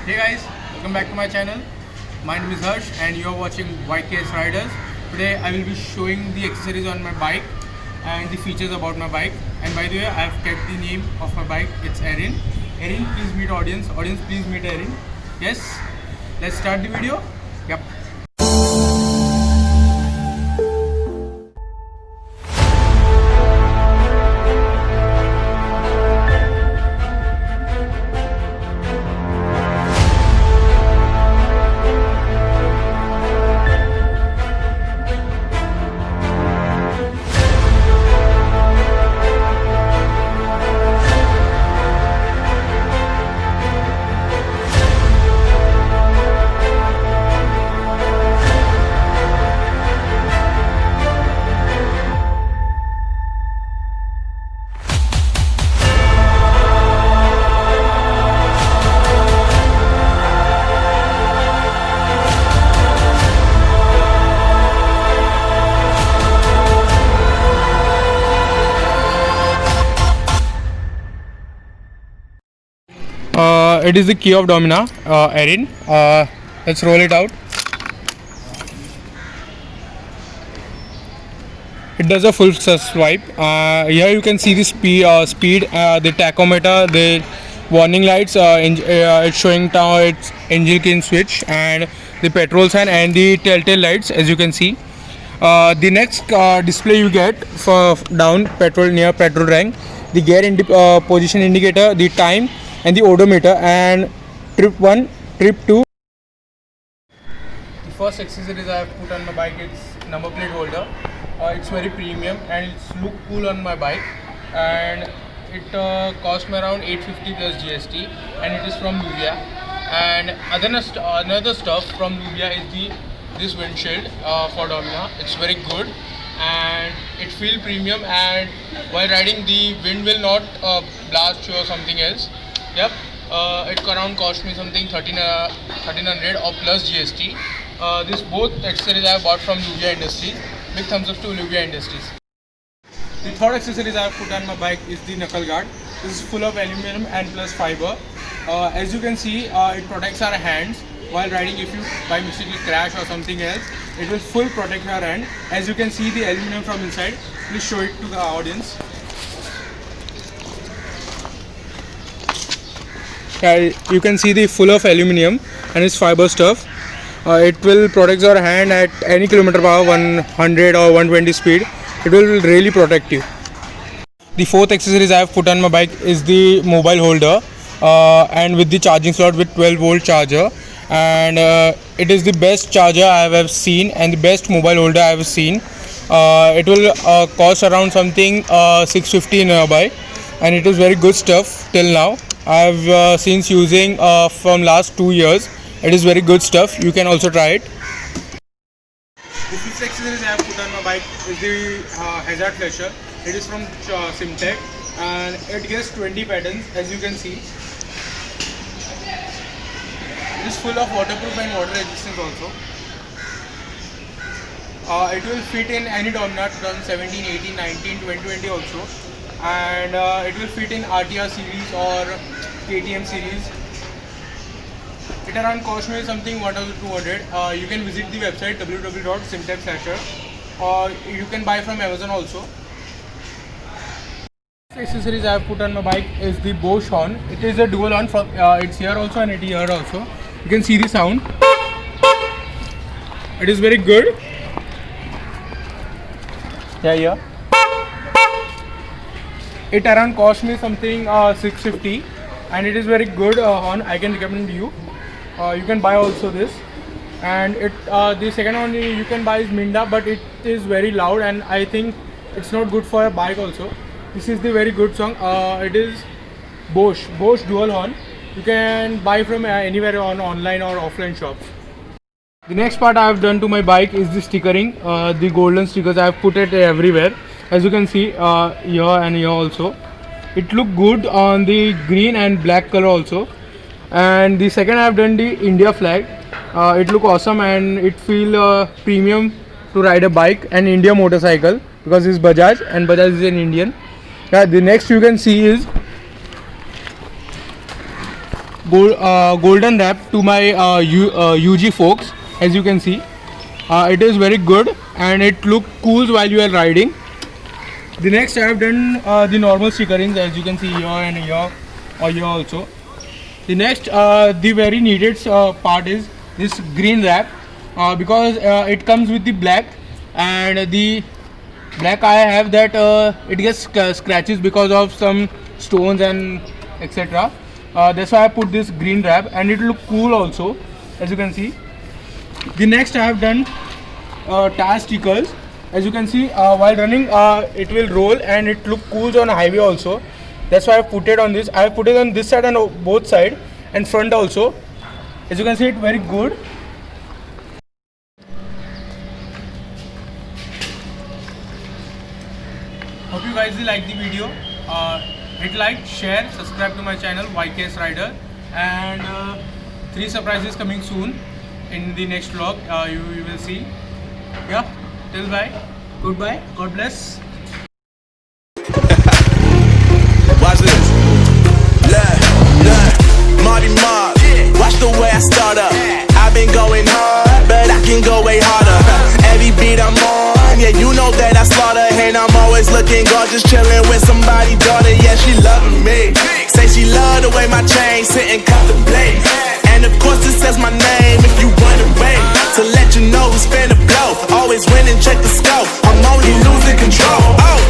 Hey guys, welcome back to my channel. My name is Harsh and you are watching YKS Riders. Today I will be showing the accessories on my bike and the features about my bike. And by the way, I have kept the name of my bike. It's Erin. Erin, please meet audience. Audience, please meet Erin. Yes, let's start the video. Yep. It is the key of Domina, Erin. Let's roll it out. It does a full swipe. Here you can see the speed, the tachometer, the warning lights. It's showing now its engine key switch and the petrol sign and the telltale lights, as you can see. The next display you get for down petrol near petrol rank, the gear position indicator, the time, and the odometer, and trip 1, trip 2. The first accessories I have put on my bike is number plate holder. It's very premium and it's look cool on my bike, and it cost me around 850 plus GST, and it is from Nubia. And another stuff from Nubia is this windshield for Domina. It's very good and it feels premium, and while riding the wind will not blast you or something else. Yep, it around cost me something 1300 or plus GST. This both accessories I have bought from Nubia Industries. Big thumbs up to Nubia Industries. The third accessories I have put on my bike is the knuckle guard. This is full of aluminum and plus fiber. As you can see, it protects our hands while riding. If you by mistake crash or something else, it will full protect your hand. As you can see the aluminum from inside. Please show it to the audience. You can see the full of aluminum and its fiber stuff. It will protect your hand at any kilometer per hour, 100 or 120 speed. It will really protect you. The fourth accessories I have put on my bike is the mobile holder, and with the charging slot with 12-volt charger. And it is the best charger I have ever seen and the best mobile holder I have seen. It will cost around something 650 nearby, and it is very good stuff till now. I have since using from last 2 years. It is very good stuff. You can also try it. The fifth accessories I have put on my bike is the hazard flasher. It is from Simtech and it gets 20 patterns, as you can see. It is full of waterproof and water resistance also. It will fit in any Domina 2017, 18, 19, 2020 also. And it will fit in RTR series or KTM series. It around cost me something 1200. You can visit the website www.simtech/, or you can buy from Amazon also. The accessories I have put on my bike is the Bosch horn. It is a dual horn. From it's here also and it here also. You can see the sound. It is very good. Yeah. It around cost me something 650, and it is very good horn. I can recommend you. You can buy also this, and the second one you can buy is Minda, but it is very loud and I think it's not good for a bike also. This is the very good song. It is Bosch dual horn. You can buy from anywhere on online or offline shops. The next part I have done to my bike is the stickering. The golden stickers I have put it everywhere. As you can see here and here also. It look good on the green and black color also. And the second I have done the India flag. It look awesome and it feel premium to ride a bike and India motorcycle because it's Bajaj and Bajaj is an Indian. The next you can see is golden wrap to my UG Folks. As you can see, it is very good and it look cool while you are riding. The next I have done the normal stickerings, as you can see here and here or here also. The next the very needed part is this green wrap, because it comes with the black, and the black I have that it gets scratches because of some stones and etc. That's why I put this green wrap, and it look cool also, as you can see. The next I have done tire stickers. As you can see, while running it will roll and it look cool on highway also. That's why I put it on this. I have put it on this side and both side and front also. As you can see, it very good. Hope you guys like the video. Hit like, share, subscribe to my channel YKS Rider, and 3 surprises coming soon in the next vlog. You will see. Yeah, till bye, goodbye, God bless. Watch this. Marty Mark, watch the way I start up. I've been going hard, but I can go way harder. Every beat I'm on, yeah, you know that I slaughter. And I'm always looking gorgeous, chilling with somebody's daughter. Yeah, she loving me. Say she love the way my chain sit and contemplate. And of course it says my name if you wanna wait. To let you know who's finna blow. Always winning, check the scope. I'm only losing control. Oh.